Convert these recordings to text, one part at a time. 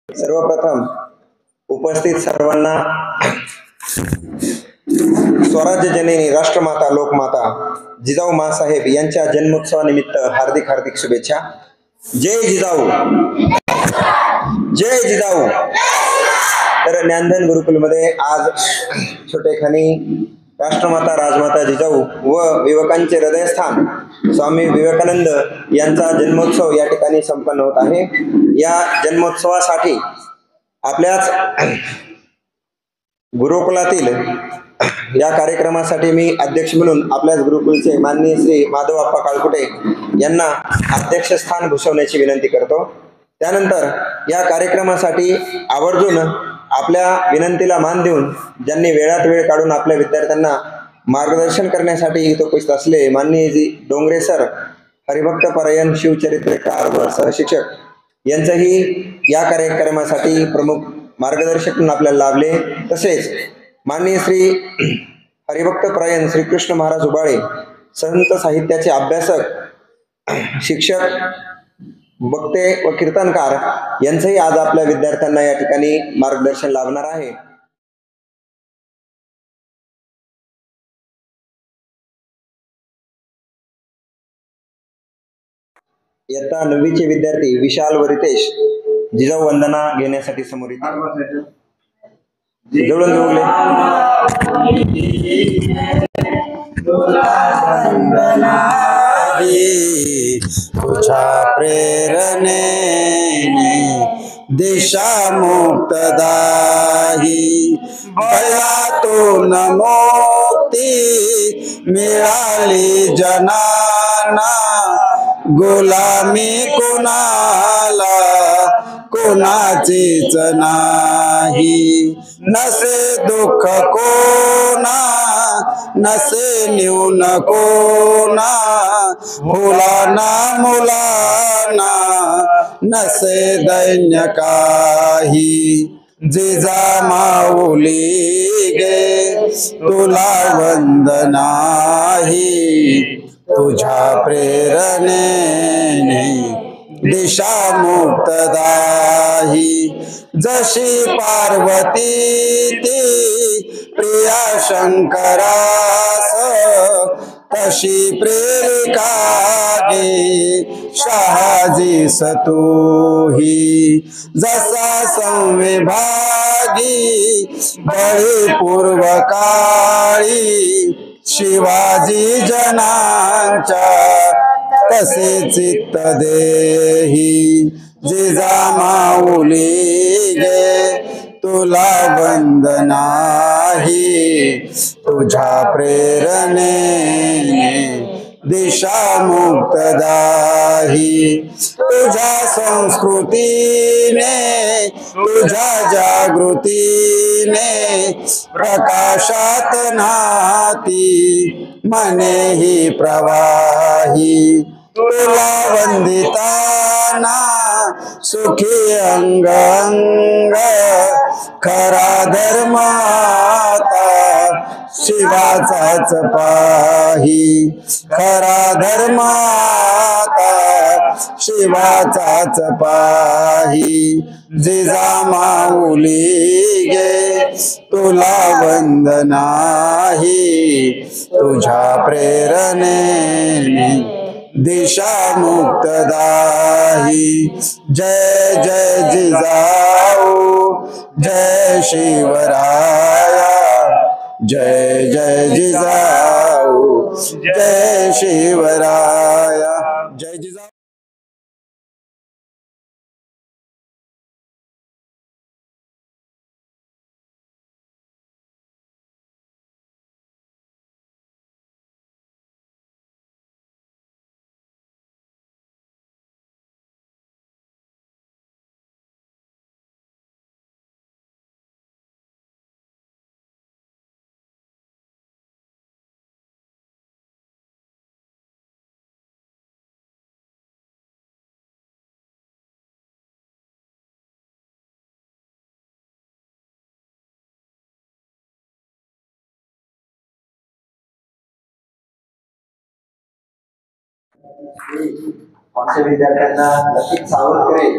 सर्वप्रथम उपस्थित सर्वांना स्वराज्य जननी राष्ट्रमाता लोकमाता जिजाऊ माँसाहेब यांच्या जन्मोत्सवानिमित्त हार्दिक हार्दिक शुभेच्छा। जय जिजाऊ, जय जिजाऊ। तर ज्ञानधन गुरुकुलमध्ये आज छोटेखानी राष्ट्रमाता राजमाता जिजाऊ व विवेकांचे हृदयस्थान स्वामी विवेकानंद यांचा जन्मोत्सव या ठिकाणी संपन्न होत आहे। या जन्मोत्सवासाठी आपल्याच गुरुकुलातील या कार्यक्रमासाठी मी अध्यक्ष म्हणून आपल्याच गुरुकुलचे माननीय श्री माधवप्पा काळकुटे यांना अध्यक्षस्थान भूषवण्याची विनंती करतो। त्यानंतर या कार्यक्रमासाठी आवर्जून आपल्या विनंतीला मान देऊन ज्यांनी वेळात वेळ काढून आपल्या विद्यार्थ्यांना मार्गदर्शन करण्यासाठी इथे उपस्थित असले माननीय जी डोंगरे सर, हरिभक्त परायण शिवचरित्रकार व सहशिक्षक यांचंही या कार्यक्रमासाठी प्रमुख मार्गदर्शक म्हणून आपल्याला लाभले। तसेच माननीय श्री हरिभक्त परायण श्रीकृष्ण महाराज उबाळे संत साहित्याचे अभ्यासक, शिक्षक, वक्ते व कीर्तनकार यांचंही आज आपल्या विद्यार्थ्यांना या ठिकाणी मार्गदर्शन लाभणार आहे। इयत्ता 9वीचे विद्यार्थी विशाल व रितेश जिजाऊ वंदना घेण्यासाठी समोर येतील। जवळून जोगले तुझ्या प्रेरणेने दिशा मुक्तदाही भयातून मुक्ती मिळाली जनाना, गुलामी कुणाला कोणाचीच नाही, नसे दुःख कोणा नसे न्यून कोणा, मुलांना मुलांना नसे दैन्य काही, जिजा माऊली गे तुला वंदनाही, तुझ्या प्रेरणेने दिशा मुक्तदाही, जशी पार्वती ती प्रिया शंकरास, तशी प्रेरिका गे शहाजीस तूही, जसा संविभागी बळी पूर्व काळी शिवाजी जनांच्या, तसे चित्त देही, जिजा माऊली गे तुला वंदनाही, तुझ्या प्रेरणेने दिशा मुक्तदाही, तुझ्या संस्कृतीने तुझ्या जागृतीने प्रकाशात नाती मनेही प्रवाही, तुला वंदिताना सुखी अंग अंग, खरा धर्म आता शिवाचाच पाही, खरा धर्म आता शिवाचाच पाही, जिजा माऊली गे तुला वंदनाही, तुझ्या प्रेरणेने दिशा मुक्तदाही, जय जय जिजाऊ, जय शिवराया, जय जय जिजाऊ, जय शिवराया, जय जिजाऊ। आमच्या विद्यार्थ्यांना नक्कीच सावध करेल,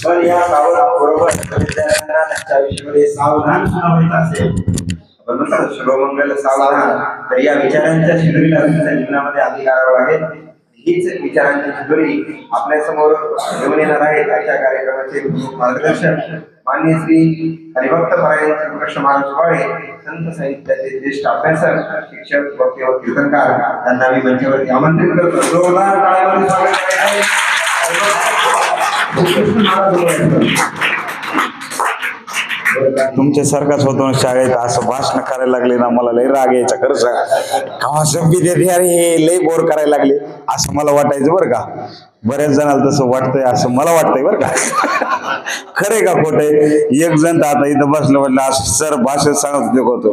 पण या सावध बरोबर विद्यार्थ्यांना त्यांच्या आयुष्यामध्ये सावधान सुद्धा व्हायचं असेल. आपण म्हणतो शुभमंगल सावधान, तर या विचारांच्या शिदोरीला तुमच्या जीवनामध्ये आधी करावं लागेल. हीच विचारांची शिदोरी आपल्या समोर घेऊन येणार आहेत. आजच्या कार्यक्रमाचे मार्गदर्शक माननीय श्री हरिभक्त परायण कृष्ण महाराज वाळे, संत साहित्याचे ज्येष्ठ अभ्यासक, शिक्षक, वक्ते व कीर्तनकार, त्यांना मी मंचावरती आमंत्रित करतो. जोरदार टाळ्यांमध्ये स्वागत आहे. तुमच्या सारखाच होतो शाळेत असं भाषण करायला लागले ना, मला लय राग यायचा. खरं सांगा, विद्यार्थी अरे हे लय बोर करायला लागले असं मला वाटायचं बरं का. बऱ्याच जणांना तसं वाटतंय असं मला वाटतंय बरं का. खरे का खोटे? एक जण आता इथं बसलं म्हटलं असं सर भाषण सांगत होतो.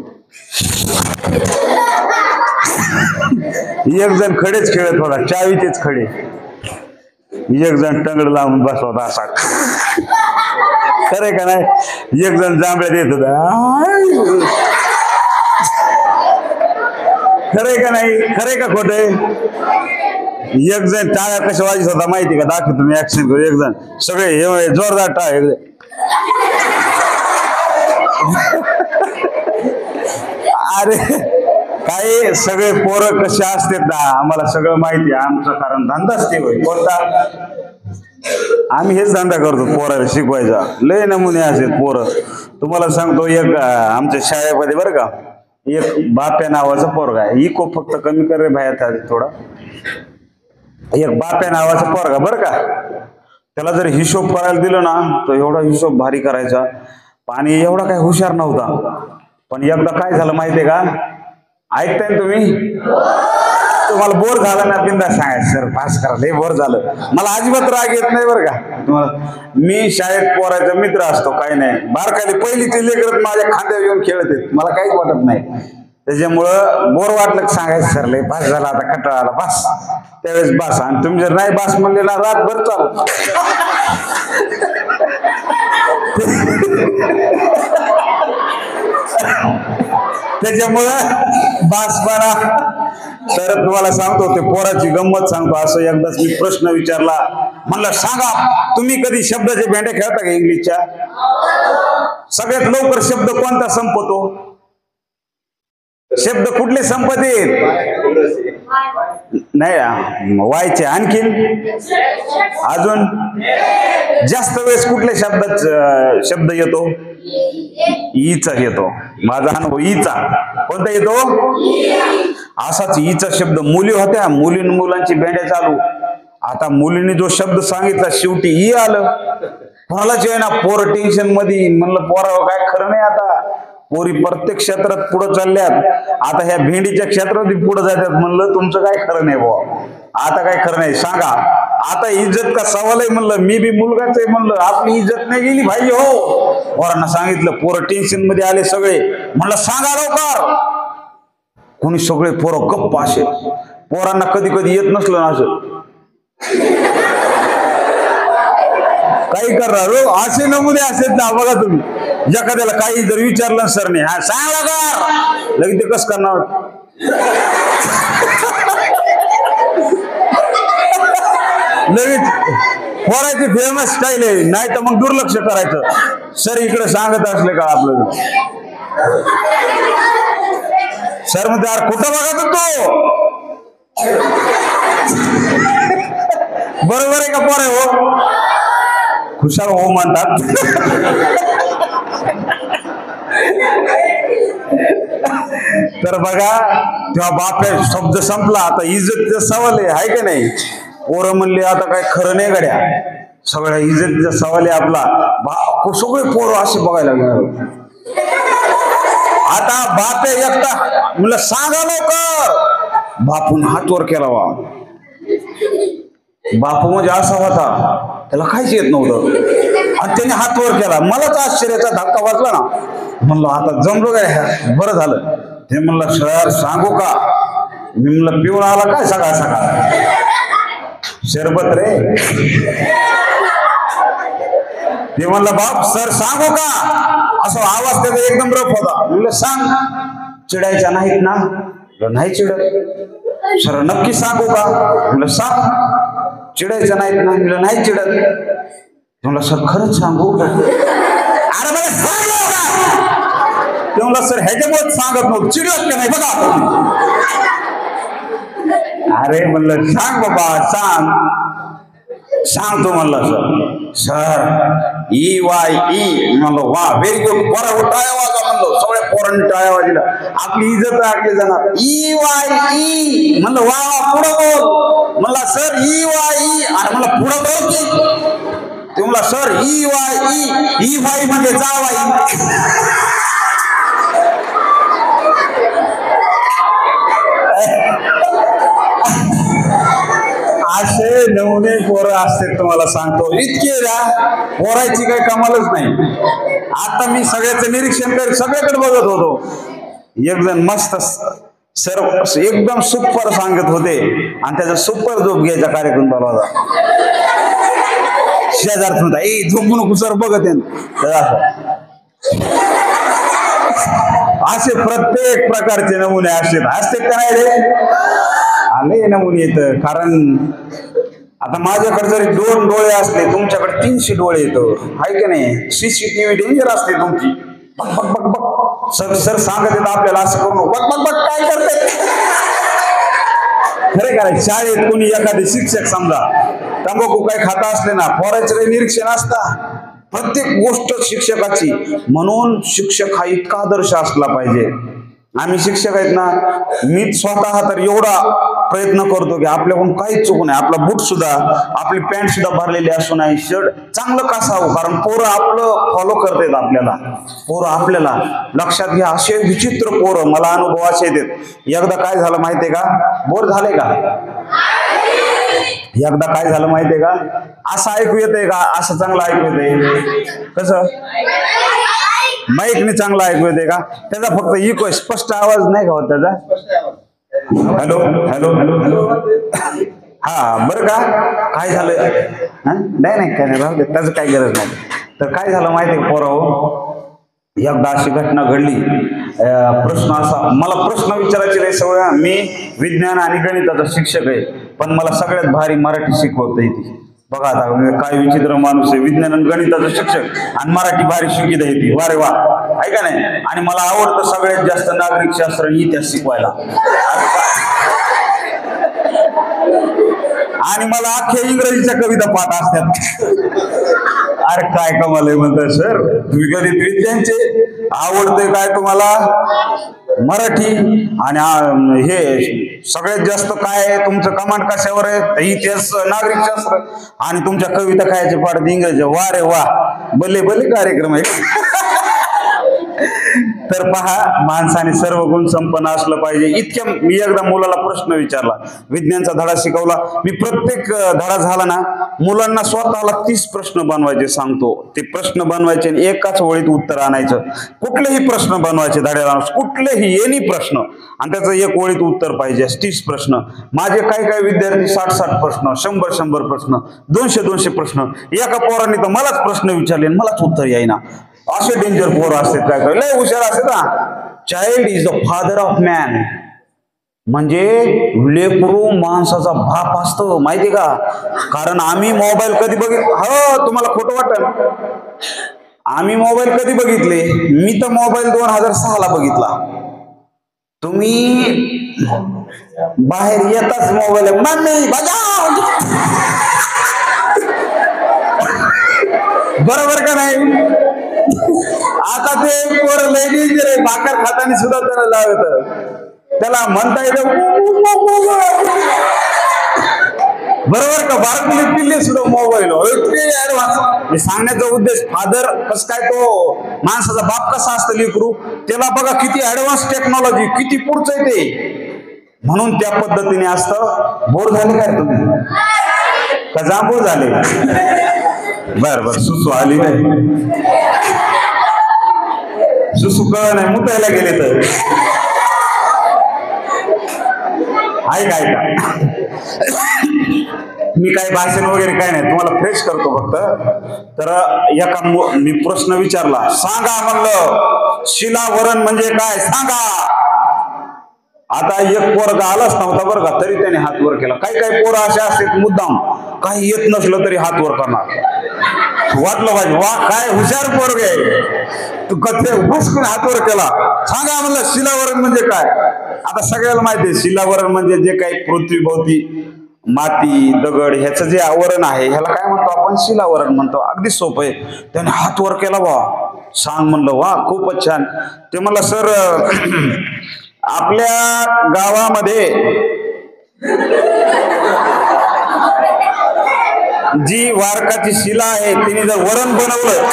एक जण खडेच खेळत होता, चावीचेच खडे. एक जण टंगड लावून बसला होता असा. खरे का नाही? एक जण जांभळ्या देत होता. खरे का नाही? खरे का खोटे? एक जण टाळ्या कशा वाजत होता माहिती का? दाखव तुम्ही ऍक्शन करू. एक जण सगळे हे जोरदार टाळ्या. अरे काही सगळे पोरं कसे असतात ना, आम्हाला सगळं माहिती आहे. आमचं कारण धंदाच ते होय. कोणता? आम्ही हेच धंदा करतो, पोराला शिकवायचा. लय नमुने असेल पोरं. तुम्हाला सांगतो, एक आमच्या शाळेमध्ये बरं का, एक बाप्या नावाचा पोरगा आहे. इको फक्त कमी कर रे बाहेर थोडा. एक बाप्या नावाचा पोरगा बरं का, त्याला जर हिशोब करायला दिलं ना तर एवढा हिशोब भारी करायचा. आणि एवढा काही हुशार नव्हता. पण एकदा काय झालं माहितीये का? ऐकताय ना तुम्ही? तुम्हाला बोर झालं ना, बिंदा सांगायचं सर पास करा, लय बोर झालं. मला अजिबात राग येत नाही बरं का तुम्हाला. मी शाळेत पोरायचा मित्र असतो, काही नाही. बारकाली पहिली ते लेकरत माझ्या खांद्यावर येऊन खेळत आहेत, मला काहीच वाटत नाही. त्याच्यामुळं बोर वाटलं सांगायचं सर लय पास झाला, आता कंटाळा आला, बस. त्यावेळेस बस. आणि तुम्ही जर नाही बस म्हणले ना, रातभर चालू. त्याच्यामुळं बासपणा. तर तुम्हाला सांगतो, ते पोराची गंमत सांगतो. असं एकदाच मी प्रश्न विचारला, म्हणलं सांगा तुम्ही कधी शब्दाचे भेंडे खेळता का इंग्लिशच्या? सगळ्यात लवकर शब्द कोणता संपतो? शब्द कुठले संपते? नाही व्हायचे. आणखीन अजून जास्त वेळेस कुठल्या शब्दात शब्द येतो? ईचा येतो. माझा अनुभव ईचा. कोणता येतो? असाच ईचा शब्द. मुली होत्या, मुलांची भेंड्या चालू. आता मुलींनी जो शब्द सांगितला शेवटी ई आलं. कोणालाच आहे ना, पोर टेन्शन मध्ये. म्हणलं पोरावर काय खरं नाही. आता पोरी प्रत्येक क्षेत्रात पुढे चालल्यात. आता ह्या भेंडीच्या क्षेत्रात पुढे जातात. म्हणलं तुमचं काय खरं नाही बुवा, आता काय खरं नाही. सांगा आता इज्जत का सवाल आहे? म्हणलं मी बी मुलगाच आहे. म्हणलं आपली इज्जत नाही गेली पाहिजे हो. पोरांना सांगितलं, पोरं टेन्शन मध्ये आले सगळे. म्हणलं सांगा लवकर. कोणी सगळे पोरं गप्प असे. पोरांना कधी कधी येत नसलं ना असं काही करणार हो. असे नमुने असेल ना बघा तुम्ही. एखाद्याला काही जर विचारलं सर नाही, हा सांगा कर, लगेच ते कसं करणार? लगेच पोराची फेमस स्टाईल आहे. नाही तर मग दुर्लक्ष करायचं. सर इकडे सांगत असले का आपलं सर म्हणते यार कुठं बघत तो? बरोबर आहे का पोरे? हो खुशाल हो म्हणतात. तर बघा तेव्हा बाप्या शब्द संपला. आता इज्जतीचा सवाल आहे का नाही? पोरं म्हणले आता काय खरं नाही गड्या, सगळ्या इज्जतीचा सवाल आहे आपला. सगळे पोरं असे बघायला लागले. आता बापे एकटा म्हणलं सांगा लवकर. बापून हात वर केला. वा बापू म्हणजे असा होता, त्याला काहीच येत नव्हतं आणि त्याने हात वर केला. मलाच आश्चर्याचा धक्का वाजला ना. म्हणलं आता जमलो काय, बरं झालं. ते म्हणलं सर सांगू का? मी म्हणलं पिऊन आला काय सकाळ सकाळ? शरबत रे. ते म्हणलं बाप सर सांगू का? असं आवाज त्याचा एकदम रफ होता. म्हणलं सांग. चिडायच्या नाहीत ना? नाही चिडत. सर नक्की सांगू का? म्हणलं सांग. चिडायचं नाहीत ना? म्हणलं नाही चिडत. म्हणलं सर खरंच सांगू का? अरे मला सांग का? ते म्हणलं सर ह्याच्यामुळे सांगत नव्हतं, चिडत का नाही बघा. अरे म्हणलं सांग बाबा सांग. सांगतो म्हणलं सर EYE म्हणलं वा व्हेरी गुड. पोरा टाळ्या वाजा म्हणलं, सगळ्या पोरांनी टाळ्या वाजल्या. आपली इज्जत राखली जाणार. EYE म्हणलं वा वा पुढं बोल. म्हणला सर EYE. अरे म्हणलं पुढं बोल की. ते म्हणला सर EYE EY म्हणजे जावाई. असे नमुने पोरं असते तुम्हाला सांगतो. इतके ना पोरायची काही कमालच नाही. आता मी सगळ्याचं निरीक्षण कर सगळ्याकडे बघत होतो. एक जण मस्त सर्व एकदम सुपर सांगत होते आणि त्याचा सुपर झोप घ्यायचा कार्यक्रम चालू होता. शेजारच होता ए झोपू नको सर बघत असे प्रत्येक प्रकारचे नमुने असते का नाही रे? आले नमुने येत. कारण आता माझ्याकडे जरी 2 डोळे असले तुमच्याकडे 300 डोळे येतो आहे का नाही? CCTV डेंजर असते तुमची. बघ बघ बघ बघ सर सांगत येत आपल्याला असं करू नको. बघ बघ बघ काय करते. खरे काय शाळेत कोणी एखादे शिक्षक समजा तंबाखू काय खाता असले ना पोराचं काही निरीक्षण असता प्रत्येक गोष्ट शिक्षकाची. म्हणून शिक्षक हा इतका आदर्श असला पाहिजे. आम्ही शिक्षक आहेत ना, मी स्वतः तर एवढा प्रयत्न करतो की आपल्याकडून काहीच चुकू नये. आपला बूट सुद्धा आपली पॅन्ट सुद्धा भरलेली असू नये, शर्ट चांगलं कासावं. कारण पोरं आपलं फॉलो करतात आपल्याला. पोरं आपल्याला लक्षात घ्या. असे विचित्र पोरं मला अनुभव असे येतात. एकदा काय झालं माहितीये का? बोर झाले का? एकदा काय झालं माहितीये का? असं ऐकू येतंय का? असं चांगलं ऐकू येतंय कसं? माईकने चांगला ऐकू येते का? त्याचा फक्त इको स्पष्ट आवाज नाही का होत त्याचा? हॅलो हॅलो हॅलो हॅलो हा बरं का? काय झालं? नाही काय नाही राहू दे, त्याचं काही गरज नाही. तर काय झालं माहिती आहे पोराओ? एकदा अशी घटना घडली. प्रश्न असा, मला प्रश्न विचारायची नाही सवय. मी विज्ञान आणि गणिताचा शिक्षक आहे, पण मला सगळ्यात भारी मराठी शिकवता येते. बघा आता काय विचित्र माणूस आहे. विज्ञान आणि गणिताचा शिक्षक आणि मराठी भारी शिकवता येते. वारे वा आहे का नाही? आणि मला आवडतं सगळ्यात जास्त नागरिक शास्त्र आणि इतिहास शिकवायला. आणि मला अख्ख्या इंग्रजीच्या कविता पाठ असतात. अरे काय कमाल आहे म्हणतात सर, तुम्ही गणित विज्ञानचे आवडते काय तुम्हाला? मराठी. आणि हे सगळ्यात जास्त काय आहे तुमचं कमांड कशावर आहे? इतिहास नागरिकशास्त्र. आणि तुमच्या कविता खायचे पाठ इंग्रजी. वा रे वा, भले भले कार्यक्रम आहे. तर पहा, माणसाने सर्व गुण संपन्न असलं पाहिजे. इतक्या मी एकदा मुलाला प्रश्न विचारला, विज्ञानचा धडा शिकवला मी. प्रत्येक धडा झाला ना, मुलांना स्वतःला 30 प्रश्न बनवायचे सांगतो. ते प्रश्न बनवायचे आणि एकाच ओळीत उत्तर आणायचं. कुठलेही प्रश्न बनवायचे धड्याला, कुठलेही एनी प्रश्न, आणि त्याचं एक ओळीत उत्तर पाहिजे. 30 प्रश्न. माझे काही विद्यार्थी 60 प्रश्न, 100 प्रश्न, 200 प्रश्न. एका पोरांनी तर मलाच प्रश्न विचारले आणि मलाच उत्तर येईना. असे डेंजर पोरं असतात. काय लय हुशार असतात ना. Child is the father of man. म्हणजे लेकरू माणसाचा बाप असतो, माहिती का? कारण आम्ही मोबाईल कधी हो तुम्हाला खोटं वाटेल, आम्ही मोबाईल कधी बघितले? मी तर मोबाईल 2006 ला बघितला. तुम्ही बाहेर येताच मोबाईल मम्मी बजाव, बरोबर का नाही? आता ते पोरं लय डेंजर आहे. भाकर खाताना सुद्धा त्याला लावत, त्याला म्हणता येतं बरोबर का? बारकुले पिल्ले सुद्धा मोबाईल. मी सांगण्याचा उद्देश, फादर कस काय तो माणसाचा बाप कसा असतं लेकरू, त्याला बघा किती ऍडव्हान्स टेक्नॉलॉजी, किती पुढचं आहे ते. म्हणून त्या पद्धतीने असतं. बोर झाले काय तुम्ही? का जांभूळ झाले? बर सुसू आली नाही, सुसू कळ नाही, मुतायला गेले तर ऐका मी काही भाषण वगैरे काय नाही, तुम्हाला फ्रेश करतो फक्त. तर एका मी प्रश्न विचारला, सांगा म्हणलं शिलावरण म्हणजे काय सांगा. आता एक पोरगा आलाच नव्हता बरं का, तरी त्याने हात वर केला. काही काही पोरं असे असतात मुद्दाम, काही येत नसलं तरी हात वर करणार. वाटलं पाहिजे वा काय हुशार पोरग आहे, तू कथे बसकून हात वर केला. सांगा म्हणलं शिलावरण म्हणजे काय. आता सगळ्याला माहिती आहे शिलावरण म्हणजे जे काही पृथ्वीभोवती माती दगड ह्याचं जे आवरण आहे ह्याला काय म्हणतो आपण, शिलावरण म्हणतो. अगदी सोपं आहे. त्याने हात वर केला वा, सांग म्हणलं वा खूपच छान. ते म्हणलं सर आपल्या गावामध्ये जी वारकाची शिला आहे तिने जर वरण बनवलं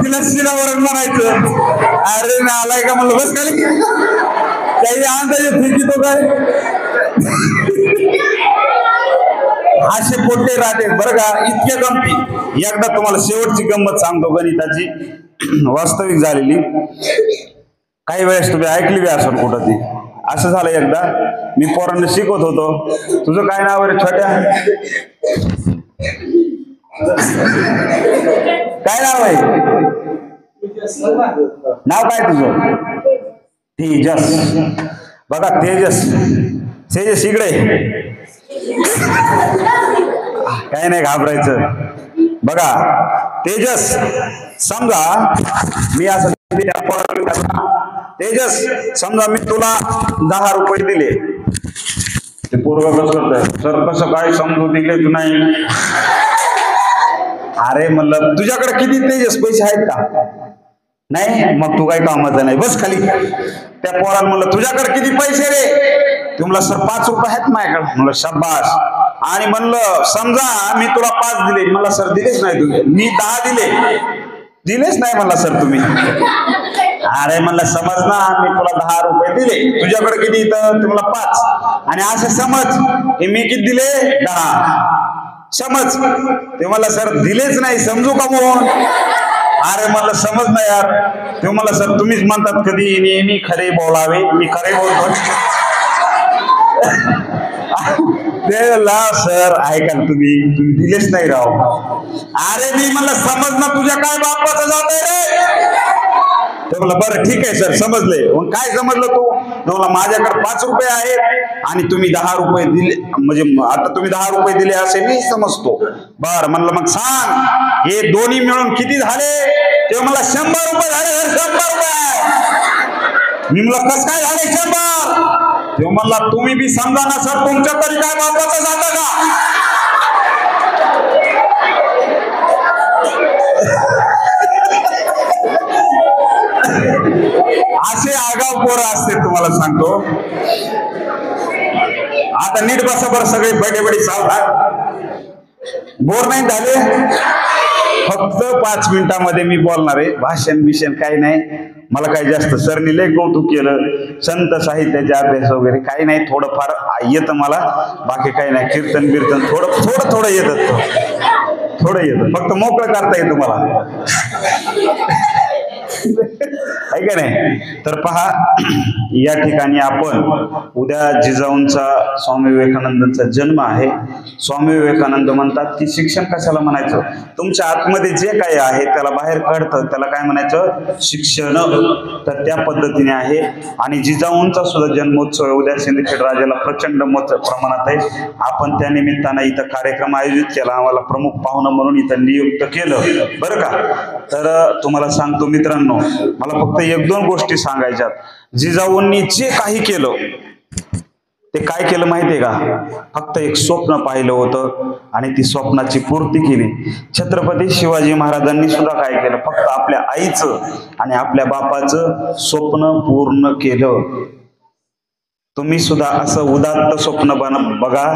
तिला शिलावरण म्हणायचं. अरे ना आलाय का म्हणलं, बस खाली काही अंदाजे फेकितो काय. असे पोटे राहते बरं का, इतके गमती. एकदा तुम्हाला शेवटची गंमत सांगतो गणिताची, वास्तविक झालेली. काही वेळेस तुम्ही ऐकली बी असेल कुठं ती. असं झालं एकदा मी पोरांना शिकवत होतो. तुझं काय नाव आहे रे छोट्या, काय नाव आहे, नाव काय तुझं, तेजस. बघा तेजस, तेजस इकडे, काय नाही घाबरायचं. बघा तेजस, समजा मी असं तेजस समजा मी तुला 10 रुपये दिले. ते पोरगा कसं करतंय, सर कसं काय समजू दिले तू नाही. अरे म्हणलं तुझ्याकडे किती तेजस पैसे आहेत का, नाही मग तू काही कामाचं नाही, बस खाली. त्या पोराला म्हणलं तुझ्याकडे किती पैसे रे, ते म्हणलं सर 5 रुपये आहेत माझ्याकडे. म्हणलं शाबास. आणि म्हणलं समजा मी तुला 5 दिले, मला सर दिलेच नाही तुम्ही. मी 10 दिलेच नाही म्हणला सर तुम्ही. अरे म्हणलं समज ना मी तुला 10 रुपये दिले, तुझ्याकडे किती इथं, तुम्हाला 5. आणि असं समज की मी किती दिले, 10 समज. ते मला सर दिलेच नाही, समजू का म्हणून. अरे मला समज नाही यार. ते मला सर तुम्हीच म्हणतात कधी नेहमी खरे बोलावे, मी खरे बोलतो. सर ऐका तुम्ही दिलेच नाही राव. अरे मी म्हणलं समज ना, तुझ्या काय बापाचं जात रे. ते म्हणलं बरं ठीक आहे सर समजले. मग काय समजलं तू, मला माझ्याकडे 5 रुपये आहेत आणि तुम्ही 10 रुपये दिले, म्हणजे आता तुम्ही 10 रुपये दिले असे मी समजतो. बरं म्हणलं मग सांग हे दोन्ही मिळून किती झाले. ते मला 100 रुपये झाले. 100 रुपये. मी म्हणलं कसं काय झाले 100. ते म्हणला तुम्ही बी समजा ना सर, तुमच्या तरी काय बापाचं जातं का. असे आगाव पोरं असते तुम्हाला सांगतो. आता नीट बसा बरं सगळे बडे बडे सावधान, बोर नाही झाले. फक्त 5 मिनिटांमध्ये मी बोलणार आहे. भाषण बिषण काही नाही. मला काही जास्त सरनी लय कौतुक केलं, संत साहित्याचे अभ्यास वगैरे काही नाही. थोडंफार येतं मला, बाकी काही नाही. कीर्तन बिर्तन थोडं येतं, थोडं येतं. फक्त मोकळं करता येतं मला, आहे का नाही. तर पहा या ठिकाणी आपण उद्या जिजाऊंचा स्वामी विवेकानंदांचा जन्म आहे. स्वामी विवेकानंद म्हणतात की शिक्षण कशाला म्हणायचं, तुमच्या आतमध्ये जे काही आहे त्याला बाहेर काढतं, त्याला काय म्हणायचं, शिक्षण. तर त्या पद्धतीने आहे. आणि जिजाऊंचा सुद्धा जन्मोत्सव उद्या सिंदखेड राजाला प्रचंड मोठ्या प्रमाणात आहे. आपण त्या निमित्तानं इथं कार्यक्रम आयोजित केला, आम्हाला प्रमुख पाहुणा म्हणून इथं नियुक्त केलं बरं का. तर तुम्हाला सांगतो मित्रांनो, मला फक्त 1-2 गोष्टी सांगायच्यात. जिजाऊंनी जे काही केलं ते काय केलं माहितीये का, फक्त एक स्वप्न पाहिलं होतं आणि ती स्वप्नाची पूर्ती केली. छत्रपती शिवाजी महाराजांनी सुद्धा काय केलं, फक्त आपल्या आईचं आणि आपल्या बापाचं स्वप्न पूर्ण केलं. तुम्ही सुद्धा असं उदात्त स्वप्न बघा,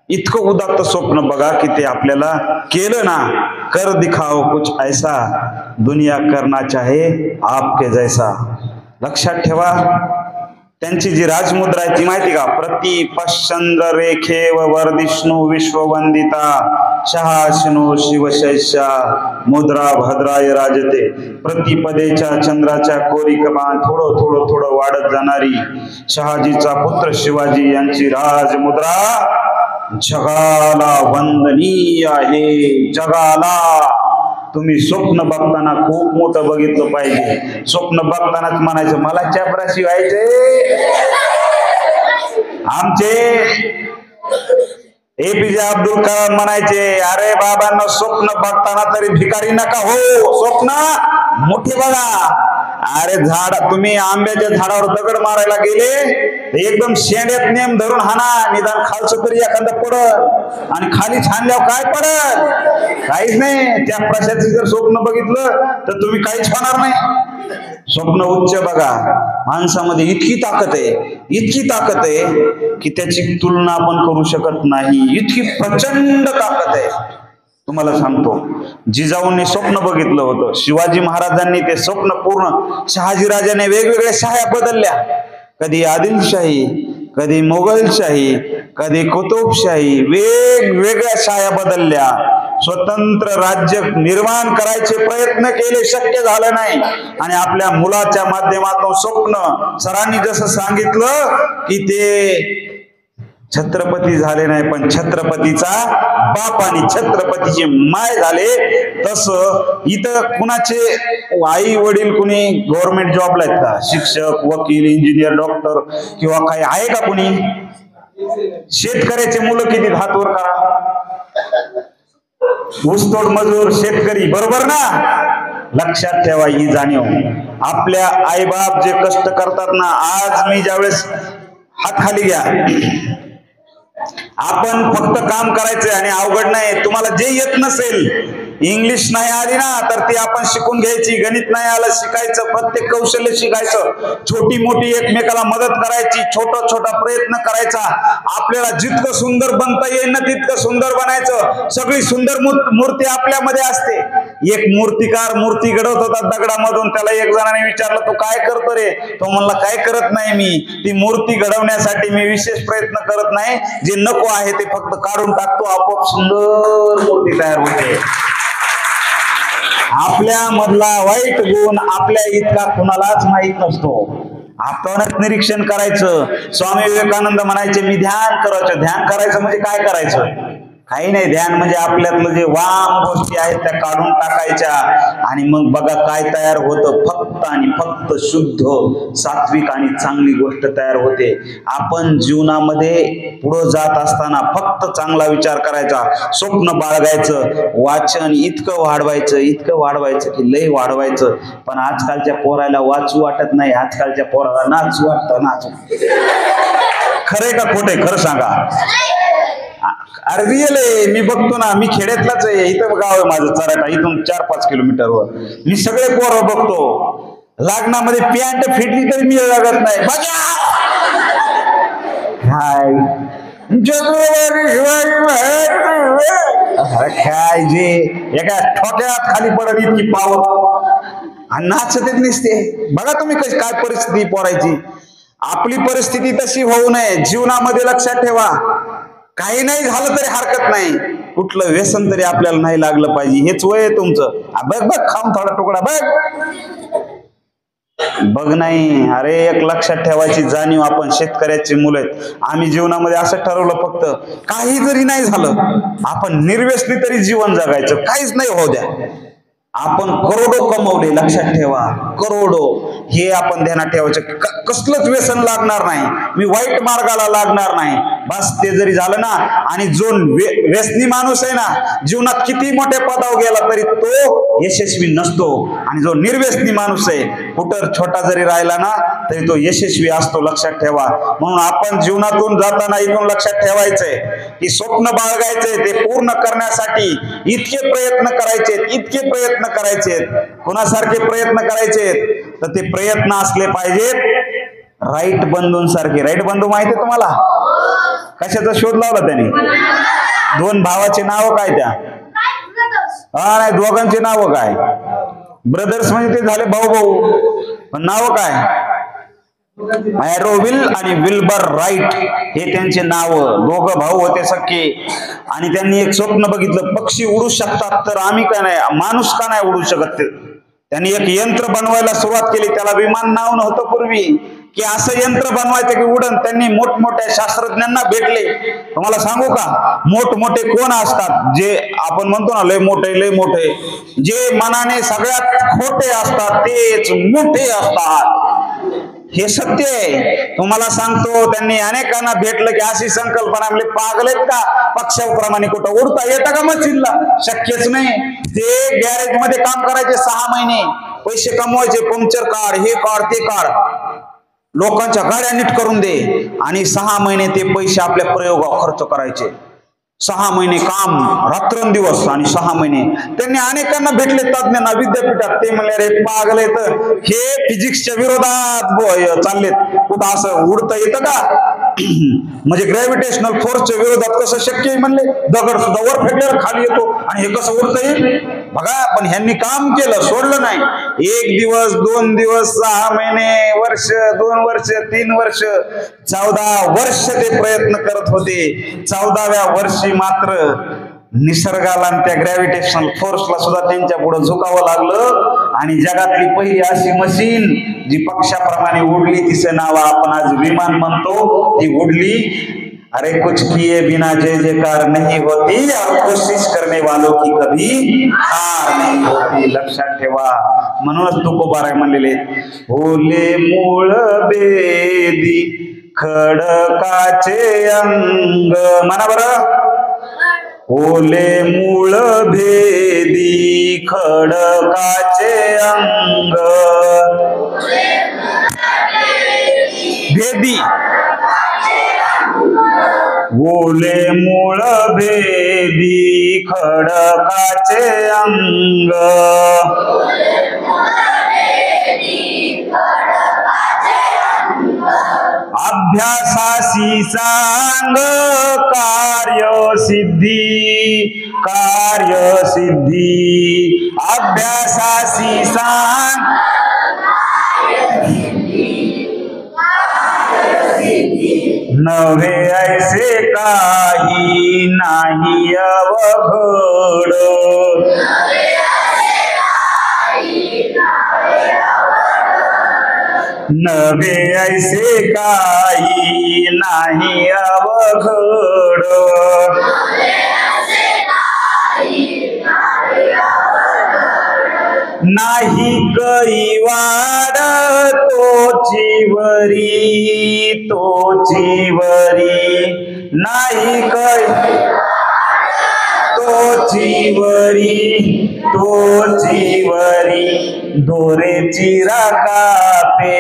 इतकं उदात्त स्वप्न बघा की ते आपल्याला केलं ना. कर दिखाओ कुछ ऐसा, दुनिया करना चाहे आपके जैसा. लक्षात ठेवा. त्यांची जी राजमुद्रा आहे ती माहिती का, प्रति पश्चंद्र रेखे व वर्धिष्णू विश्ववंदिता शहाशनो शिवशैषा मुद्रा भद्राय राजते. प्रतिपदेच्या चंद्राच्या कोरिकमान थोडं वाढत जाणारी शहाजीचा पुत्र शिवाजी यांची राजमुद्रा जगाला वंदनीय आहे. जगाला तुम्ही स्वप्न बघताना खूप मोठं बघितलं पाहिजे. स्वप्न बघतानाच म्हणायचं मला चपराशी व्हायचे. आमचे APJ अब्दुल कलाम म्हणायचे, अरे बाबांनो स्वप्न बघताना तरी भिकारी नका हो, स्वप्न मोठे बघा. अरे झाड, तुम्ही आंब्याच्या झाडावर दगड मारायला गेले एकदम शेंड्यात नेम धरून हाना, निदान खालचं तरी एखादं पडत, आणि खाली छानल्यावर काय पडत? काहीच नाही. त्या प्रशाचं जर स्वप्न बघितलं तर तुम्ही काहीच होणार नाही. स्वप्न उच्च बघा. माणसामध्ये इतकी ताकद आहे, इतकी ताकद आहे की त्याची तुलना आपण करू शकत नाही. इतकी प्रचंड ताकद आहे. तुम्हाला सांगतो, जिजाऊंनी स्वप्न बघितलं होतं. शिवाजी महाराजांनी ते स्वप्न पूर्ण, शहाजीराजाने वेगवेगळ्या शाह्या बदलल्या. कधी आदिलशाही, कधी मोगलशाही, कधी कुतुबशाही, वेगवेगळ्या शाह्या बदलल्या. स्वतंत्र राज्य निर्माण करायचे प्रयत्न केले, शक्य झालं नाही. आणि आपल्या मुलाच्या माध्यमातून स्वप्न, सरांनी जसं सांगितलं की ते छत्रपती झाले नाही, पण छत्रपतीचा बाप आणि छत्रपतीची माय झाले. तसं इथं कुणाचे आई वडील कुणी गव्हर्नमेंट जॉबला आहेत का? शिक्षक, वकील, इंजिनियर, डॉक्टर किंवा काही आहे का कुणी? शेतकऱ्याचे मुलं किती? हात वर करा. ऊसतोड मजूर, शेतकरी, बरोबर ना? लक्षात ठेवा ही जाणीव. आपल्या आईबाप जे कष्ट करतात ना, आज मी ज्यावेळेस, हात खाली घ्या, आपण फक्त काम करायचंय आणि अवघड नाही. तुम्हाला जे येत नसेल, इंग्लिश नाही आली ना तर ती आपण शिकून घ्यायची, गणित नाही आलं शिकायचं, प्रत्येक कौशल्य शिकायचं, छोटी मोठी एकमेकाला मदत करायची, छोटा प्रयत्न करायचा. आपल्याला जितकं सुंदर बनता येईल ना तितकं सुंदर बनायचं. सगळी सुंदर मूर्ती आपल्यामध्ये असते. एक मूर्तिकार मूर्ती घडवत होता दगडामधून. त्याला एक जणाने विचारलं, तू काय करतो रे? तो म्हणला, काय करत नाही मी, ती मूर्ती घडवण्यासाठी मी विशेष प्रयत्न करत नाही, जे नको आहे ते फक्त काढून टाकतो, आपोआप सुंदर मूर्ती तयार होते. आपल्या मधला वाईट गुण आपल्या इतका कुणालाच माहित नसतो. आपणच निरीक्षण करायचं. स्वामी विवेकानंद म्हणायचे, मी ध्यान करायचं. ध्यान करायचं म्हणजे काय करायचं? काही नाही. ध्यान म्हणजे आपल्यातलं जे वाम गोष्टी आहेत त्या काढून टाकायच्या, आणि मग बघा काय तयार होतं. फक्त आणि फक्त शुद्ध, सात्विक आणि चांगली गोष्ट तयार होते. आपण जीवनामध्ये पुढे जात असताना फक्त चांगला विचार करायचा, स्वप्न बाळगायचं, वाचन इतकं वाढवायचं की लय वाढवायचं. पण आजकालच्या पोराला वाचू वाटत नाही, आजकालच्या पोराला नाचू वाटतं. नाचू खरे का खोटे? खरं सांगा. अरे रिअल आहे. मी बघतो ना, मी खेड्यातलाच आहे. इथं गाव आहे माझं चराटा, इथून 4-5 किलोमीटरवर. मी सगळे पोरं बघतो. लग्नामध्ये पॅन्ट फिटली तरी मी लागत नाही. काय जे एका ठोक्यात खाली पडत इतकी पावर, आणि नाचत नसते. बघा तुम्ही कशी काय परिस्थिती पोरायची. आपली परिस्थिती तशी होऊ नये. जीवनामध्ये लक्षात ठेवा, काही नाही झालं तरी हरकत नाही, कुठलं व्यसन तरी आपल्याला नाही लागलं पाहिजे. हेच वय आहे तुमचं. बघ खाऊन थोडा तुकडा बघ नाही. अरे एक लक्षात ठेवायची जाणीव. आपण शेतकऱ्याची मुलं आहेत. आम्ही जीवनामध्ये असं ठरवलं, फक्त काही जरी नाही झालं आपण निर्व्यसनी तरी जीवन जगायचं, काहीच नाही होऊ द्या. आपण करोडो कमवले, लक्षात ठेवा, करोडो. हे आपण ध्यानात ठेवायचं. कसलंच व्यसन लागणार नाही, मी वाईट मार्गाला लागणार नाही. बस ते जरी झालं ना, आणि जो व्यसनी माणूस आहे ना, जीवनात किती मोठ्या पदावर गेला तरी तो यशस्वी नसतो. आणि जो निर्व्यसनी माणूस आहे, कुठं छोटा जरी राहिला ना तरी तो यशस्वी असतो, लक्षात ठेवा. म्हणून आपण जीवनातून जाताना इथून लक्षात ठेवायचंय की स्वप्न बाळगायचंय, ते पूर्ण करण्यासाठी इतके प्रयत्न करायचे. कुणासारखे प्रयत्न करायचे? तर ते प्रयत्न असले पाहिजेत राईट बंधूंसारखे. राईट बंधू माहिती आहे तुम्हाला? कशाचा शोध लावला त्याने? 2 भावाचे नाव काय त्या? नाही, दोघांचे नाव काय? ब्रदर्स म्हणजे ते झाले भाऊ. पण नाव काय? ॲरोविल आणि विल्बर राईट हे त्यांचे नाव. दोघं भाऊ होते सख्खे. आणि त्यांनी एक स्वप्न बघितलं, पक्षी उडू शकतात तर आम्ही का नाही, माणूस का नाही उडू शकत? त्यांनी एक यंत्र बनवायला सुरुवात केली. त्याला विमान नाव नव्हतं पूर्वी. की असं यंत्र बनवायचं की उडन. त्यांनी मोठमोठ्या शास्त्रज्ञांना भेटले. तुम्हाला सांगू का, मोठमोठे कोण असतात जे आपण म्हणतो ना लय मोठे, जे मनाने सगळ्यात खोटे असतात तेच मोठे असतात. हे सत्य आहे. तुम्हाला सांगतो, त्यांनी अनेकांना भेटलं की अशी संकल्पना आपले पागल आहेत का, पक्षाप्रमाणे कुठं उडता येतं का मशीनला? शक्यच नाही. ते गॅरेज मध्ये काम करायचे 6 महिने, पैसे कमवायचे, पंक्चर काढ, हे काढ, ते काढ, लोकांच्या गाड्या नीट करून दे, आणि 6 महिने ते पैसे आपल्या प्रयोगावर खर्च करायचे. 6 महिने काम, रात्रंदिवस, आणि 6 महिने. त्यांनी अनेकांना भेटले तज्ञांना विद्यापीठात. ते म्हणले अरे पागल येत, हे फिजिक्सच्या विरोधात चाललेत. कुठं असं उडता येतं का? म्हणजे ग्रॅव्हिटेशनल फोर्सच्या विरोधात कसं शक्य आहे म्हणले? दगड सुद्धा वर फेकल्यावर खाली येतो, आणि हे कसं उडता येईल बघा. पण ह्यांनी काम केलं, सोडलं नाही. 1 दिवस, 2 दिवस, 6 महिने, वर्ष, 2 वर्ष, 3 वर्ष, 14 वर्ष ते प्रयत्न करत होते. 14व्या वर्षी मात्र निसर्गाला आणि त्या ग्रॅव्हिटेशनल फोर्सला सुद्धा त्यांच्या पुढे झुकावं लागलं, आणि जगातली पहिली अशी मशीन जी पक्षाप्रमाणे उडली, तिचं नाव आपण आज विमान म्हणतो, ती उडली. अरे कुछ किए बिना जय जयकार नहीं होती, और कोशिश करने वालों की कभी हार नहीं होती. लक्षात ठेवा. म्हणूनच तुकोबाराय म्हणलेले, ओले मूळ बेदी खडकाचे अंग. म्हणा बरं, ओले मूळ भेदी खडकाचे अंग. भेदी, ओले मूळ भेदी खडकाचे अंग. अभ्यासासी सांग कार्यसिद्धी, कार्यसिद्धी. अभ्यासासी सांग नव्हे ऐसे काही नाही अवघड. नव्हे ऐसे काही नाही अवघड. नाही कैवाड तोचीवरी, तोचीवरी. नाही तोचीवरी, तोचीवरी. दोरेची राकापे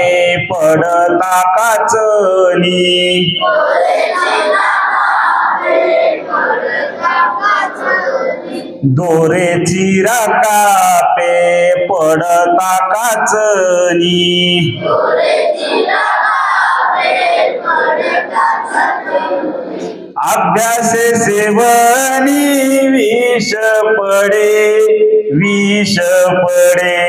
पडता काचनी. दोरेची राकापे पडता काचनी. अभ्यासे सेवनी विष पडे, विष पडे.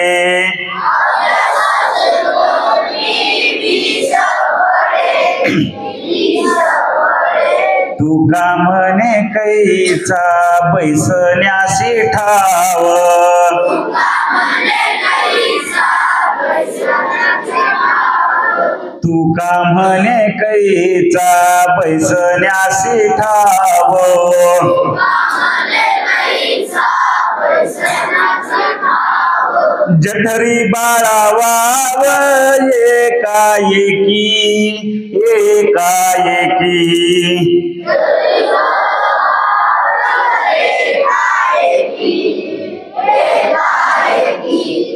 तुका म्हणे कैचा बैसण्यासी ठाव. तुका म्हणे कैचा बैसण्यासी ठाव. जठरी बाळावाव एकाएकी, एकाएकी.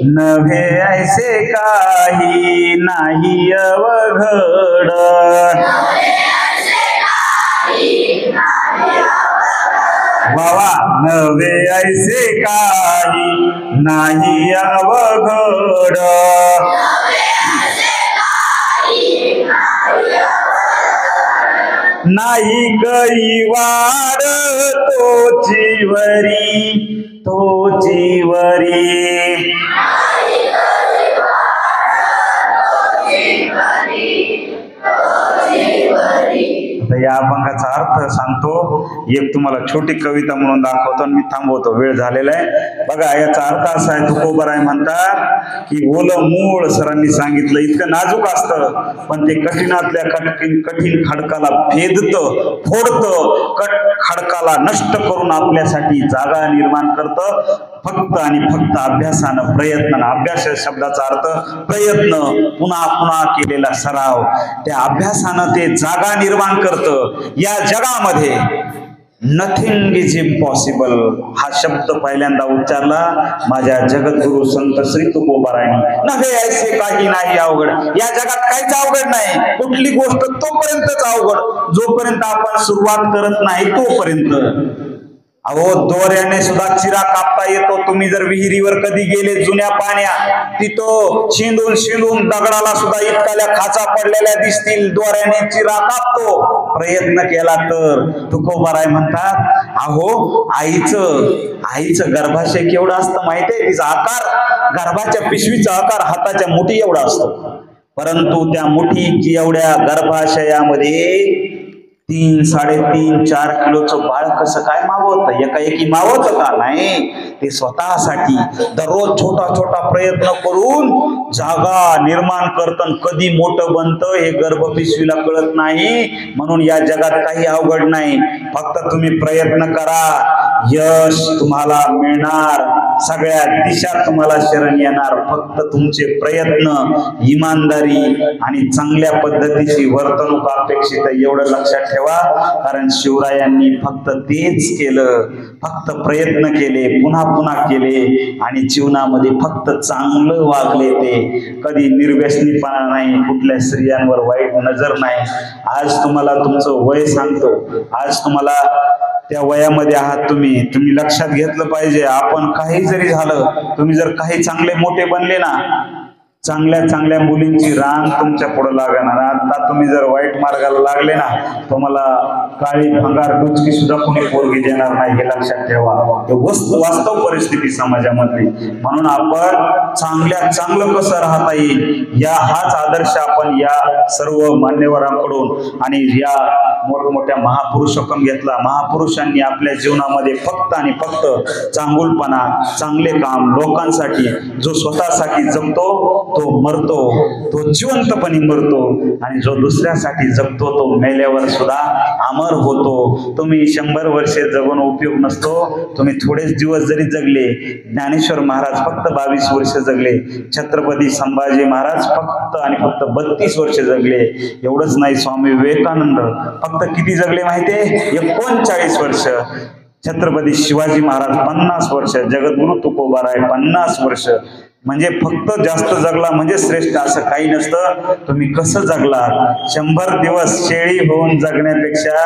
नव्हे ऐसे काही नाही अवघड. बाबा, नव्हे ऐसे काही नाही अवघड. नाही कैवाड तोचीवरी, तोचीवरी. आता या अभंगाचा अर्थ सांगतो. एक तुम्हाला छोटी कविता म्हणून दाखवतो आणि मी थांबवतो, वेळ झालेला आहे. बघा याचा अर्थ असा आहे, तुकोबाराय म्हणतात की ओलं मूळ सरांनी सांगितलं इतकं नाजूक असतं, पण ते कठीणातल्या कठीण खडकाला भेदतं, फोडतं, खडकाला नष्ट करून आपल्यासाठी जागा निर्माण करतं. फक्त आणि फक्त अभ्यासानं, प्रयत्न. अभ्यास या शब्दाचा अर्थ प्रयत्न, पुन्हा पुन्हा केलेला सराव, त्या अभ्यासानं ते जागा निर्माण करतं. या जगामध्ये नथिंग इज इम्पॉसिबल हा शब्द पहिल्यांदा उच्चारला माझ्या जगद्गुरु संत श्री तुकोबारायांनी. नव्हे ऐसे काही नाही अवघड, या जगात काहीच अवघड नाही. कुठली गोष्ट तोपर्यंतच अवघड जोपर्यंत आपण सुरुवात करत नाही तोपर्यंत. अहो दोऱ्याने सुद्धा चिरा कापता येतो. तुम्ही जर विहिरीवर कधी गेले जुन्या पाण्या, तिथं शिंदून शिंदून दगडाला सुद्धा इतकाल्या खाचा पडलेल्या दिसतील. दोऱ्याने चिरा कापतो प्रयत्न केला तर. तुकोबाराय म्हणतात अहो आईचं गर्भाशय केवढं असतं माहितीये? तिचा आकार, गर्भाच्या पिशवीचा आकार हाताच्या मुठी एवढा असतो. परंतु त्या मुठी एवढ्या गर्भाशयामध्ये 3, 3.5, 4 किलोचं बाळ कसं काय मावतं? एकाएकी मावतं का? नाही. ते स्वतःसाठी दररोज छोटा छोटा प्रयत्न करून जागा निर्माण करतं. कधी मोठं बनतं हे गर्भपिशवीला कळत नाही. म्हणून या जगात काही अवघड नाही. फक्त तुम्ही प्रयत्न करा, यश तुम्हाला मिळणार. सगळ्या दिशा तुम्हाला शरण येणार. फक्त तुमचे प्रयत्न, इमानदारी आणि चांगल्या पद्धतीची वर्तणूक अपेक्षित आहे, एवढं लक्षात ठेवा. कारण शिवरायांनी फक्त तेच केलं, फक्त प्रयत्न केले, पुन्हा पुन्हा केले आणि जीवनामध्ये फक्त चांगलं वागले. ते कधी निर्व्यसनीपणा नाही, कुठल्या स्त्रियांवर वाईट नजर नाही. आज तुम्हाला तुमचं वय सांगतो, आज तुम्हाला त्या वयामध्ये आहात तुम्ही लक्षात घेतलं पाहिजे. आपण काही जरी झालं, तुम्ही जर काही चांगले मोठे बनले ना, चांगल्या मुलींची रांग तुमच्या पुढे लागणार. आता तुम्ही जर वाईट मार्गाला लागले ना, तुम्हाला काळी भंगार डुचकी सुद्धा कोणी पोरगी देणार नाही, हे लक्षात ठेवा. हे वास्तव परिस्थिती समाजामधली. म्हणून आपण चांगलं कसं राहता येईल हाच आदर्श आपण या सर्व मान्यवरांकडून आणि या मोठमोठ्या महापुरुषाकडून घेतला. महापुरुषांनी आपल्या जीवनामध्ये फक्त आणि फक्त चांगुलपणा, चांगले काम, लोकांसाठी. जो स्वतःसाठी जगतो तो मरतो, तो जिवंतपणे मरतो. आणि जो दुसऱ्यासाठी जगतो तो मेल्यावर सुद्धा अमर होतो. तुम्ही 100 वर्षे जगून उपयोग नसतो. तुम्ही थोडेच दिवस जरी जगले, ज्ञानेश्वर महाराज फक्त 22 वर्ष जगले, छत्रपती संभाजी महाराज फक्त आणि फक्त 32 वर्ष जगले. एवढंच नाही, स्वामी विवेकानंद फक्त किती जगले माहितीये? 39 वर्ष. छत्रपती शिवाजी महाराज 50 वर्ष, जगद्गुरु तुकोबाराय 50 वर्ष. म्हणजे फक्त जास्त जगला म्हणजे श्रेष्ठ असं काही नसतं. तुम्ही कसं जगलात? 100 दिवस शेळी होऊन जगण्यापेक्षा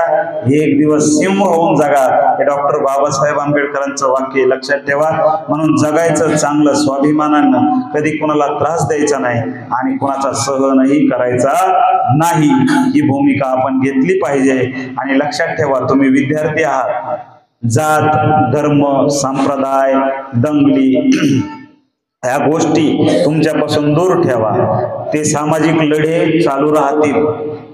1 दिवस सिंह होऊन जगा, हे डॉक्टर बाबासाहेब आंबेडकरांचं वाक्य लक्षात ठेवा. म्हणून जगायचं चांगलं, स्वाभिमानानं, कधी कोणाला त्रास द्यायचा नाही आणि कोणाचा सहनही करायचा नाही. ही भूमिका आपण घेतली पाहिजे. आणि लक्षात ठेवा, तुम्ही विद्यार्थी आहात. जात, धर्म, संप्रदाय, दंगली ह्या गोष्टी तुमच्यापासून दूर ठेवा. ते सामाजिक लढे चालू राहतील,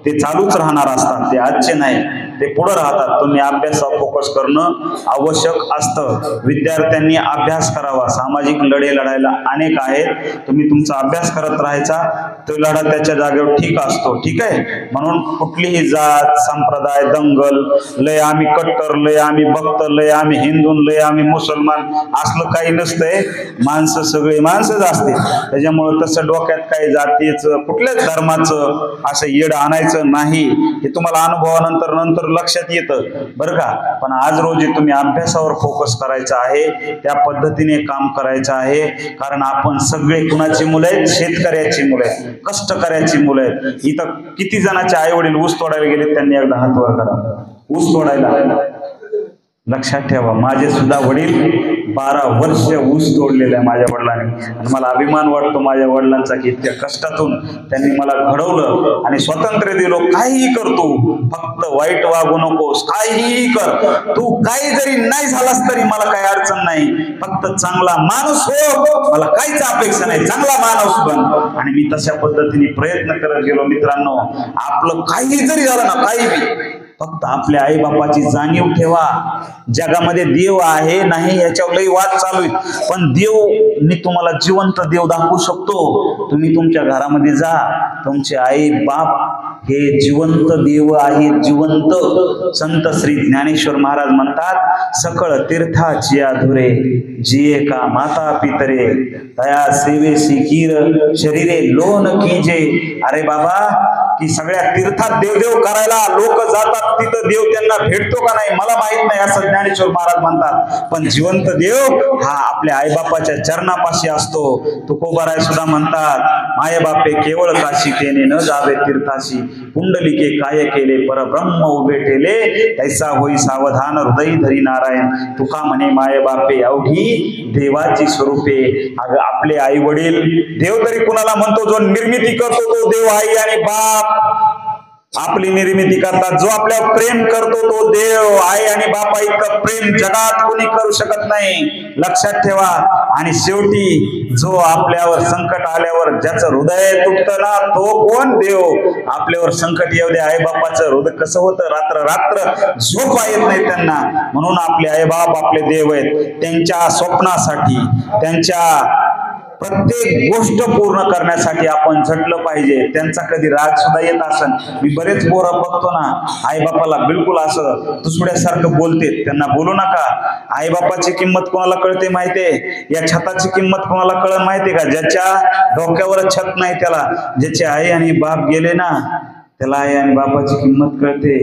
ते चालूच राहणार असतात, ते आजचे नाही, ते पुढे राहतात. तुम्ही अभ्यासावर फोकस करणं आवश्यक असतं. विद्यार्थ्यांनी अभ्यास करावा. सामाजिक लढे लढायला अनेक आहेत, तुम्ही तुमचा अभ्यास करत राहायचा. तो लढा त्याच्या जागेवर ठीक असतो, ठीक आहे. म्हणून कुठलीही जात, संप्रदाय, दंगल, लय आम्ही कट्टर, लय आम्ही भक्त, लय आम्ही हिंदू, लय आम्ही मुसलमान, असलं काही नसतंय. माणसं सगळे माणसंच असते. त्याच्यामुळे तसं डोक्यात काही जातीचं, कुठल्याच धर्माचं असं येड आणायचं नाही. हे तुम्हाला अनुभवानंतर लक्षात येतं बरं का. पण आज रोजी तुम्ही अभ्यासावर फोकस करायचा आहे, त्या पद्धतीने काम करायचं आहे. कारण आपण सगळे कुणाची मुलं आहेत? शेतकऱ्याची मुलं आहेत, कष्टकऱ्याची मुलं आहेत. इथं किती जणांचे आई वडील ऊस तोडायला गेले? त्यांनी एकदा हात वर करा. ऊस तोडायला लक्षात ठेवा, माझे सुद्धा वडील 12 वर्ष ऊस तोडलेला आहे माझ्या वडिलांनी. आणि मला अभिमान वाटतो माझ्या वडिलांचा की इतक्या कष्टातून त्यांनी मला घडवलं आणि स्वातंत्र्य दिलो. काहीही कर तू, फक्त वाईट वागू नकोस, काहीही कर तू, काही जरी नाही झालास तरी मला काही अडचण नाही, फक्त चांगला माणूस हो, मला काहीच अपेक्षा नाही, चांगला माणूस बन. आणि मी तशा पद्धतीने प्रयत्न करत गेलो. मित्रांनो, आपलं काही जरी झालं ना, काही फक्त आपल्या आई बापाची जाणीव ठेवा. जगामध्ये देव आहे नाही याच्यावरही वाद चालू आहे, पण देव मी तुम्हाला जिवंत देव दाखवू शकतो. तुम्ही तुमच्या घरामध्ये जा, तुमचे आई बाप हे जिवंत देव आहेत, जिवंत. संत श्री ज्ञानेश्वर महाराज म्हणतात, सकळ तीर्थाची अधुरे जिये का माता पितरे, दया सेवेसी कीर शरीरे लोन कीजे. अरे बाबा, की सगळ्या तीर्थात देवदेव करायला लोक जातात, तिथं देव त्यांना भेटतो का नाही मला माहित नाही, असं ज्ञानेश्वर महाराज म्हणतात. पण जिवंत देव हा आपल्या आईबापाच्या चरणापाशी असतो. तुकोबाराय सुद्धा म्हणतात, माय बापे केवळ काशी तेने न जावे तीर्थाशी, पुंडलिके काय केले परब्रह्म उभे ठेले, तैसा होई सावधान हृदय धरी नारायण. तुका म्हणे माय बापे अवघी देवाची स्वरूपे. अगं आपले आई वडील देव तरी कुणाला म्हणतो, जो निर्मिती करतो तो देव आई आणि बाप आपली निर्मिती करतात. जो आपल्यावर प्रेम करतो तो देव. आई आणि बापा इतकं प्रेम जगात कोणी करू शकत नाही, लक्षात ठेवा. आणि शेवटी जो आपल्यावर संकट आल्यावर ज्याचं हृदय तुटतं ना, तो कोण? देव. आपल्यावर संकट येऊ दे, आई बापाचं हृदय कसं होतं, रात्र रात्र झोपा येत नाही त्यांना. म्हणून आपले आई बाप आपले देव आहेत. त्यांच्या स्वप्नासाठी, त्यांच्या प्रत्येक गोष्ट पूर्ण करण्यासाठी आपण झटलं पाहिजे. त्यांचा कधी राग सुद्धा येत असेल. मी बरेच पोरं बघतो ना, आई बापाला बिलकुल असं दुसऱ्यासारखं बोलते. त्यांना बोलू नका. आई बापाची किंमत कोणाला कळते माहितीये? या छताची किंमत कोणाला कळत माहितीये का? ज्याच्या डोक्यावर छत नाही त्याला. ज्याचे आई आणि बाप गेले ना, त्याला आई आणि बापाची किंमत कळते.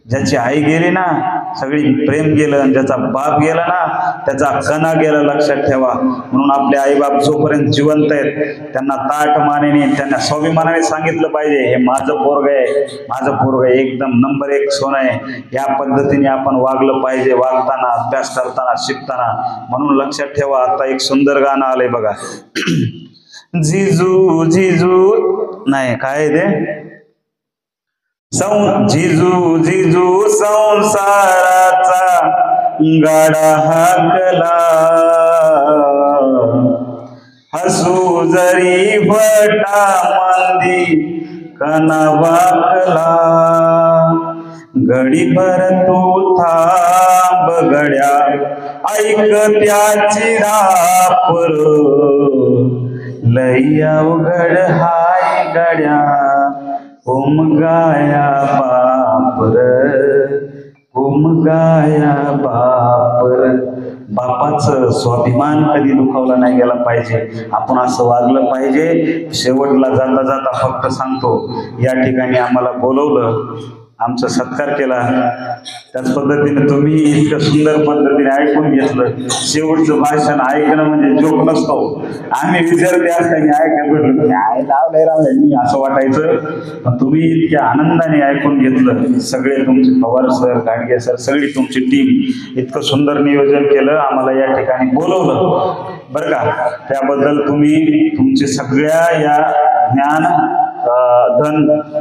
ज्याची आई गेली ना, सगळी प्रेम गेलं, आणि ज्याचा बाप गेला ना, त्याचा कणा गेला. लक्षात ठेवा. म्हणून आपले आई बाप जोपर्यंत जिवंत आहेत, त्यांना ताठ मानेने, त्यांना स्वाभिमानाने सांगितलं पाहिजे, हे माझं पोरग आहे, माझं पोरग एकदम नंबर 1 सोनं आहे. या पद्धतीने आपण वागलं पाहिजे, वागताना, अभ्यास करताना, शिकताना. म्हणून लक्षात ठेवा. आता एक सुंदर गाणं आलंय बघा. जिजू जिजू नाही काय ते, जिजू जिजू संसाराचा गाडा हाकला, हसू जरी भटा मंदी कना वाकला, गडीभर तू थांब गड्या ऐक त्याची रापर, लई अवघड हाय गड्या गाया बापर, गाया बापर. बापाचं स्वाभिमान कधी दुखावला नाही गेला पाहिजे. आपण असं वागलं पाहिजे. शेवटला जाता जाता फक्त सांगतो, या ठिकाणी आम्हाला बोलवलं, आमचा सत्कार केला, त्याच पद्धतीने तुम्ही इतकं सुंदर पद्धतीने ऐकून घेतलं. शेवटचं भाषण ऐकणं म्हणजे जोक नसतो. आम्ही विद्यार्थी असताना ऐकायला भेटलो, काय लावलंय रावल्यांनी असं वाटायचं. पण तुम्ही इतक्या आनंदाने ऐकून घेतलं. सगळे तुमचे पवार सर, गाडगे सर, सगळी तुमची टीम इतकं सुंदर नियोजन केलं, आम्हाला या ठिकाणी बोलवलं बरं का. त्याबद्दल तुम्ही तुमचे सगळ्या या ज्ञान धन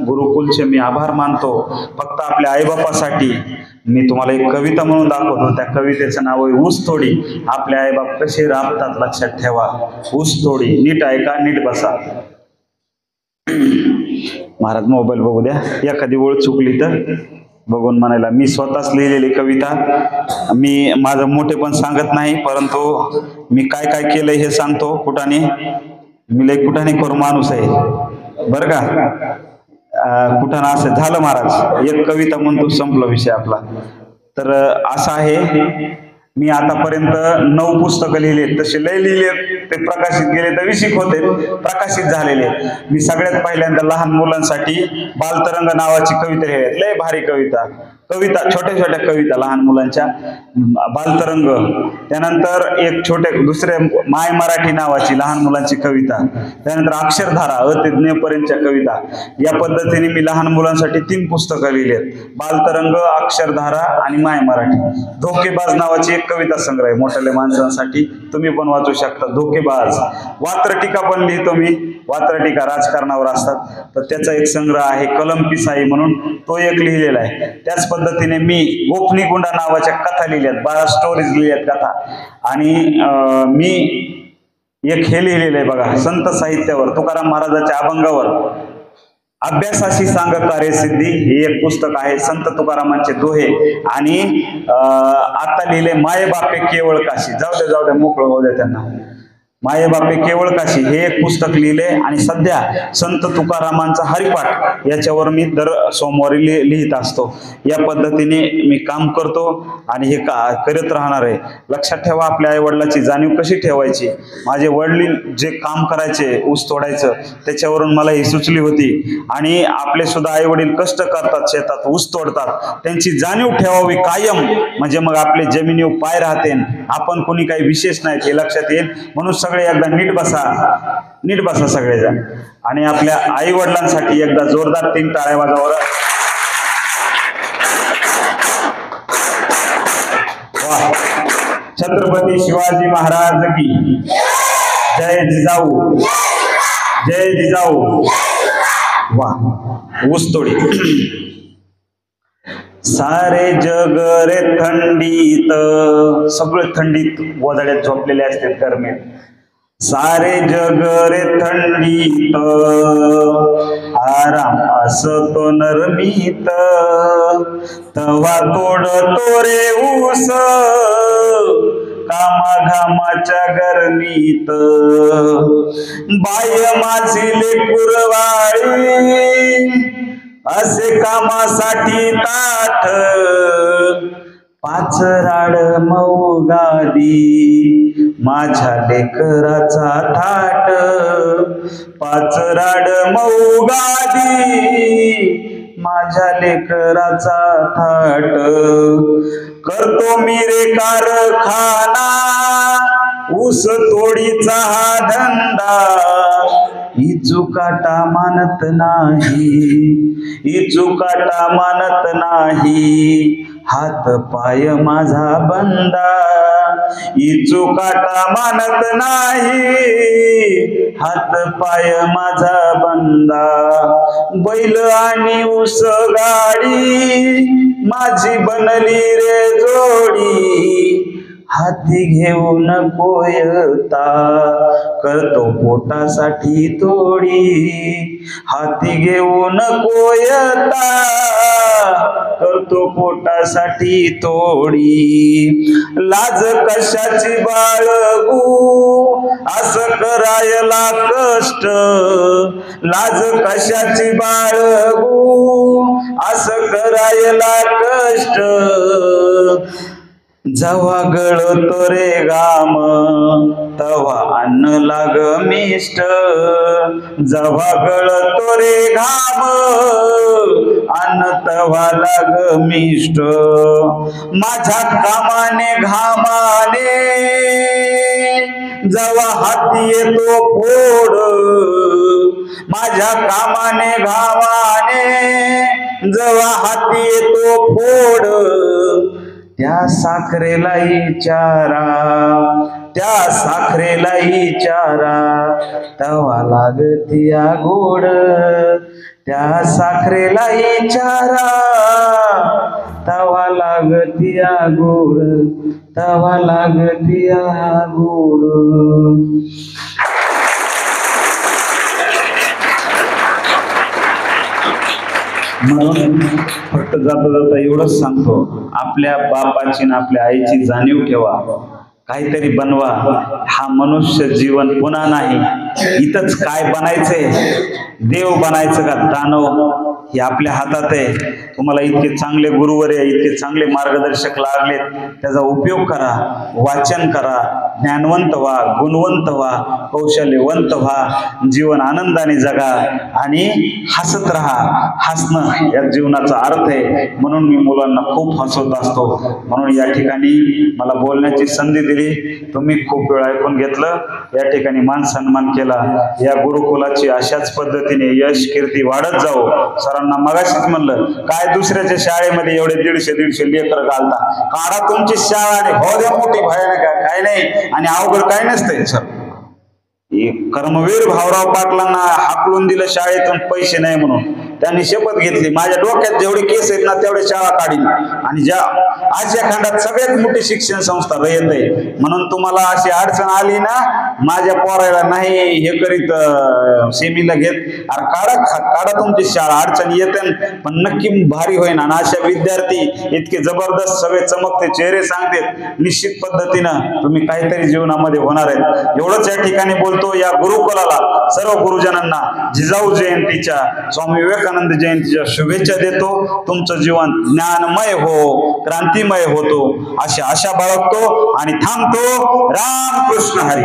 गुरुकुलचे मी आभार मानतो. फक्त आपल्या आईबापासाठी मी तुम्हाला एक कविता म्हणून दाखवतो. त्या कवितेचं नाव आहे ऊसतोडी. आपले आईबाप कसे राबतात लक्षात ठेवा. ऊसतोडी. नीट ऐका, नीट बसा. महाराज मोबाईल बघू द्या. एखादी ओळ चुकली तर बघून म्हणायला. मी स्वतःच लिहिलेली कविता. मी माझं मोठेपण सांगत नाही, परंतु मी काय काय केलंय हे सांगतो. कुठाने मी लय कुठाने करू माणूस आहे बरं का. कुठाने असं झालं महाराज. एक कविता म्हणतो, संपला विषय आपला. तर असं आहे, मी आतापर्यंत 9 पुस्तकं लिहिलेत. तसे लय लिहिले, ते प्रकाशित गेले तर विशिक होते, प्रकाशित झालेले. मी सगळ्यात पहिल्यांदा लहान मुलांसाठी बालतरंग नावाची कविता लिहिली. लय भारी कविता, छोट्या छोट्या कविता लहान मुलांच्या, बालतरंग. त्यानंतर एक दुसरे माय मराठी नावाची लहान मुलांची कविता. त्यानंतर अक्षरधारा, अतिज्ञपर्यंतच्या कविता. या पद्धतीने मी लहान मुलांसाठी 3 पुस्तकं लिहिलेत. बालतरंग, अक्षरधारा आणि माय मराठी. धोकेबाज नावाची एक कविता संग्रह आहे मोठ्या माणसांसाठी, तुम्ही पण वाचू शकता. धोकेबाज. वात्रटिका पण लिहितो मी. वात्रटिका राजकारणावर असतात, तर त्याचा एक संग्रह आहे. कलम पिसाई म्हणून, तो एक लिहिलेला आहे. त्याच पद्धतीने मी गोपनी गुंडा नावाच्या कथा लिहिल्यात, 12 स्टोरीज लिहिल्यात कथा. आणि मी एक हे लिहिलेलं आहे बघा, संत साहित्यावर, तुकाराम महाराजांच्या अभंगावर. अभ्यासाशी सांग कार्यसिद्धी हे एक पुस्तक आहे, संत तुकारामांचे दोहे. आणि आता लिहिले माये बापे केवळ काशी. जाऊ द्या मोकळं होऊ द्या त्यांना. माये बापे केवळ काशी हे एक पुस्तक लिहिले. आणि सध्या संत तुकारामांचा हरिपाठ याच्यावर मी दर सोमवारी लिहित असतो. या पद्धतीने मी काम करतो आणि हे करत राहणार आहे. लक्षात ठेवा, आपल्या आई वडिलांची जाणीव कशी ठेवायची. माझे वडील जे काम करायचे ऊस तोडायचं, त्याच्यावरून मला ही सुचली होती. आणि आपले सुद्धा आई वडील कष्ट करतात, शेतात ऊस तोडतात, त्यांची जाणीव ठेवावी कायम. म्हणजे मग आपले जमिनीवर पाय राहते, आपण कोणी काही विशेष नाहीत हे लक्षात येईल. म्हणून सगळे एकदा नीट बसा सगळेजण. आणि आपल्या आई वडिलांसाठी एकदा जोरदार 3 टाळ्या वाजवा. वाह. छत्रपती शिवाजी महाराज की जय जिजाऊ, जय जिजाऊ. वाह. ऊसतोडी. सारे जग रे थंडीत, सगळे थंडीत गोधड्यात झोपलेले असतात गरमेत. सारे जग रे थंडीत आराम असतो नरमीत, तवा तोडतो रे ऊस कामा घामाच्या गरमीत. बाय माझी लेकुरवाळी असे कामासाठी ताठ, 5 राड मऊगादी माझ्या लेकराचा थाट. 5 राड मऊगादी माझ्या लेकराचा थाट. करतो मी रे कारखाना ऊस तोडीचा हा धंदा. इचुकाटा मानत नाही, इचुकाटा मानत नाही, हात पाय माझा बंदा. इचुकाटा मानत नाही, हात पाय माझा बंदा. बैल आणि ऊस गाडी माझी बनली रे जोडी. हाती घेऊ नको येता करतो पोटासाठी तोडी. हाती घेऊ नको येता करतो पोटासाठी तोडी. लाज कशाची बाळगू असं करायला कष्ट. लाज कशाची बाळगू असं करायला कष्ट. जेव्हा गळतो रे घाम तवा अन्न लाग मिष्ट. जेव्हा गळतो रे घाम अन्न तवा लाग मिष्ट. माझ्या कामाने घामाने जेव्हा हाती येतो फोड. माझ्या कामाने घामाने जेव्हा हाती येतो फोड. त्या साखरेलाही चारा, त्या साखरेलाही चारा तवा लागतिया गोड. त्या साखरेलाही चारा तवा लागतिया गोड, तवा लागतिया गोड. म्हणून फक्त जाता जाता एवढंच सांगतो, आपल्या बापाची आणि आपल्या आईची जाणीव ठेवा. काहीतरी बनवा. हा मनुष्य जीवन पुन्हा नाही. इथंच काय बनायचंय, देव बनायचं का दानव हे आपल्या हातात आहे. तुम्हाला इतके चांगले गुरुवर्य, इतके चांगले मार्गदर्शक लागलेत, त्याचा उपयोग करा. वाचन करा, ज्ञानवंत व्हा, गुणवंत व्हा, कौशल्यवंत व्हा, जीवन आनंदाने जगा आणि हसत राहा. हसणं या जीवनाचा अर्थ आहे. म्हणून मी मुलांना खूप हसवत असतो. म्हणून या ठिकाणी मला बोलण्याची संधी दिली, तुम्ही खूप वेळ ऐकून घेतलं. या ठिकाणी मान सन्मान केला. या गुरुकुलाची अशाच पद्धतीने यश कीर्ती वाढत जाऊ. सरांना मगाशीच म्हणलं, काय दुसऱ्याच्या शाळेमध्ये एवढे 150-150 लेकर घालता, काढा तुमची शाळा आणि हो द्या मोठी भयानक. काय नाही आणि अवघड काय नसतंय सर. कर्मवीर भाऊराव पाटलांना हाकलून दिलं शाळेतून पैसे नाही म्हणून. त्यांनी शपथ घेतली, माझ्या डोक्यात जेवढे केस आहेत ना तेवढे शाळा काढीन, आणि ज्या आशिया खंडात सगळ्यात मोठी शिक्षण संस्था रयत आहे. म्हणून तुम्हाला अशी अडचण आली ना, माझ्या पोराला नाही हे करीत सेमीला घेत, अरे काढा तुमची शाळा, अडचण येते पण नक्की भारी होईना. आणि अशा विद्यार्थी इतके जबरदस्त सगळे चमकते चेहरे सांगतात, निश्चित पद्धतीनं तुम्ही काहीतरी जीवनामध्ये होणार आहेत. एवढंच या ठिकाणी बोलतो. या गुरुकुलाला सर्व गुरुजनांना जिजाऊ जयंतीच्या, स्वामी विवेकानंद जयंतीच्या शुभेच्छा देतो. तुमचं जीवन ज्ञानमय हो, क्रांतिमय होतो अशी आशा बाळगतो आणि थांबतो. रामकृष्ण हरी.